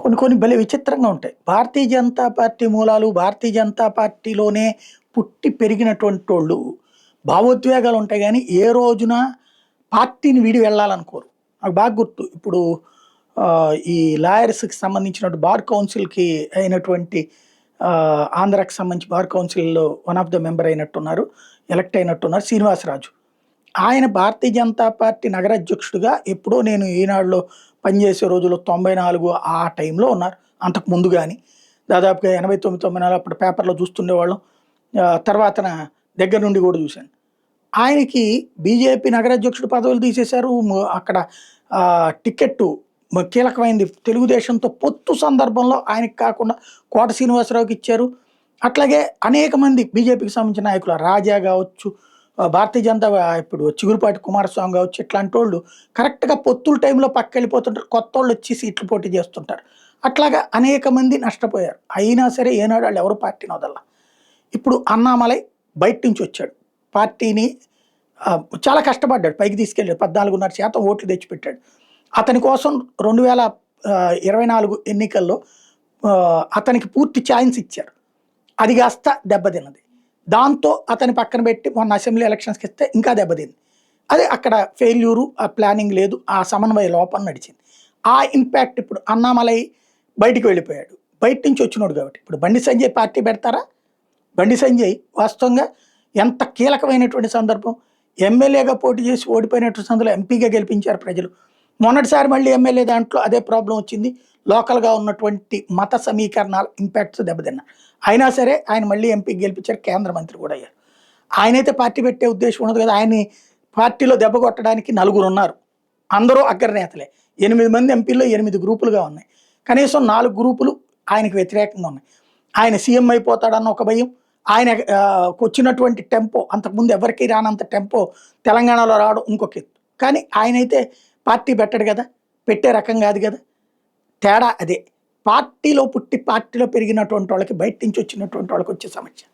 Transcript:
కొన్ని కొన్ని భలే విచిత్రంగా ఉంటాయి. భారతీయ జనతా పార్టీ మూలాలు భారతీయ జనతా పార్టీలోనే పుట్టి పెరిగినటువంటోళ్ళు భావోద్వేగాలు ఉంటాయి గానీ, ఏ రోజున పార్టీని వీడి వెళ్ళాలనుకోరు. నాకు బాగా గుర్తు. ఇప్పుడు ఈ లాయర్స్‌కి సంబంధించినటు బార్ కౌన్సిల్‌కి అయినటువంటి ఆంధ్రాకి సంబంధించి బార్ కౌన్సిల్‌లో వన్ ఆఫ్ ద మెంబర్ అయినట్టున్నారు. ఎలక్ట్ అయినట్టున్నారు శ్రీనివాసరాజు. ఆయన భారతీయ జనతా పార్టీ నగర అధ్యక్షుడిగా ఎప్పుడో నేను ఈనాడులో పనిచేసే రోజుల్లో 94 ఆ టైంలో ఉన్నారు. అంతకు ముందు గాని. దాదాపుగా 89, 94 అప్పుడు పేపర్‌లో చూస్తుండేవాళ్ళం. తర్వాతన దగ్గర నుండి కూడా చూశాను. ఆయనకి బీజేపీ నగరాధ్యక్షుడు పదవులు తీసేశారు. అక్కడ టికెట్టు కీలకమైంది తెలుగుదేశంతో పొత్తు సందర్భంలో ఆయనకి కాకుండా కోట శ్రీనివాసరావుకి ఇచ్చారు. అట్లాగే అనేక మంది బీజేపీకి సంబంధించిన నాయకులు రాజా కావచ్చు, భారతీయ జనతా ఇప్పుడు చిగురుపాటి కుమారస్వామి కావచ్చు, ఇట్లాంటోళ్ళు కరెక్ట్‌గా పొత్తుల టైంలో పక్కకెళ్ళిపోతుంటారు. కొత్తోళ్ళు వచ్చి సీట్లు పోటీ చేస్తుంటారు. అట్లాగా అనేక మంది నష్టపోయారు. అయినా సరే ఏనాడు వాళ్ళు ఎవరు పార్టీని వదలల. ఇప్పుడు అన్నామలై బయట నుంచి వచ్చాడు. పార్టీని చాలా కష్టపడ్డాడు. పైకి తీసుకెళ్ళాడు. 14.5% ఓట్లు తెచ్చిపెట్టాడు. అతని కోసం 2024 ఎన్నికల్లో అతనికి పూర్తి ఛాయిన్స్ ఇచ్చారు. అది కాస్త దెబ్బతిన్నది. దాంతో అతని పక్కన పెట్టి మొన్న అసెంబ్లీ ఎలక్షన్స్‌కి ఇస్తే ఇంకా దెబ్బతింది. అదే అక్కడ ఫెయిల్యూరు, ఆ ప్లానింగ్ లేదు, ఆ సమన్వయ లోపం నడిచింది. ఆ ఇంపాక్ట్ ఇప్పుడు అన్నామలై బయటికి వెళ్ళిపోయాడు. బయట నుంచి వచ్చినోడు కాబట్టి. ఇప్పుడు బండి సంజయ్ పార్టీ పెడతారా? బండి సంజయ్ వాస్తవంగా ఎంత కీలకమైనటువంటి సందర్భం. ఎమ్మెల్యేగా పోటీ చేసి ఓడిపోయినటువంటి సందర్భంలో ఎంపీగా గెలిపించారు ప్రజలు. మొన్నటిసారి మళ్ళీ ఎమ్మెల్యే దాంట్లో అదే ప్రాబ్లమ్ వచ్చింది. లోకల్‌గా ఉన్నటువంటి మత సమీకరణాల ఇంపాక్ట్స్ దెబ్బతిన్నారు. అయినా సరే ఆయన మళ్ళీ ఎంపీకి గెలిపించారు. కేంద్ర మంత్రి కూడా అయ్యారు. ఆయనైతే పార్టీ పెట్టే ఉద్దేశం ఉండదు కదా! ఆయన్ని పార్టీలో దెబ్బ కొట్టడానికి నలుగురున్నారు. అందరూ అగ్రనేతలే. 8 మంది ఎంపీల్లో 8 గ్రూపులుగా ఉన్నాయి. కనీసం 4 గ్రూపులు ఆయనకు వ్యతిరేకంగా ఉన్నాయి. ఆయన సీఎం అయిపోతాడన్న ఒక భయం. ఆయన వచ్చినటువంటి టెంపో అంతకుముందు ఎవరికీ రానంత టెంపో తెలంగాణలో రావడం ఇంకొక ఎత్తు. కానీ ఆయనైతే పార్టీ పెట్టడు కదా! పెట్టే రకం కాదు కదా! తేడా అదే. పార్టీలో పుట్టి పార్టీలో పెరిగినటువంటి వాళ్ళకి బయట నుంచి వచ్చినటువంటి వాళ్ళకి వచ్చే సమస్య.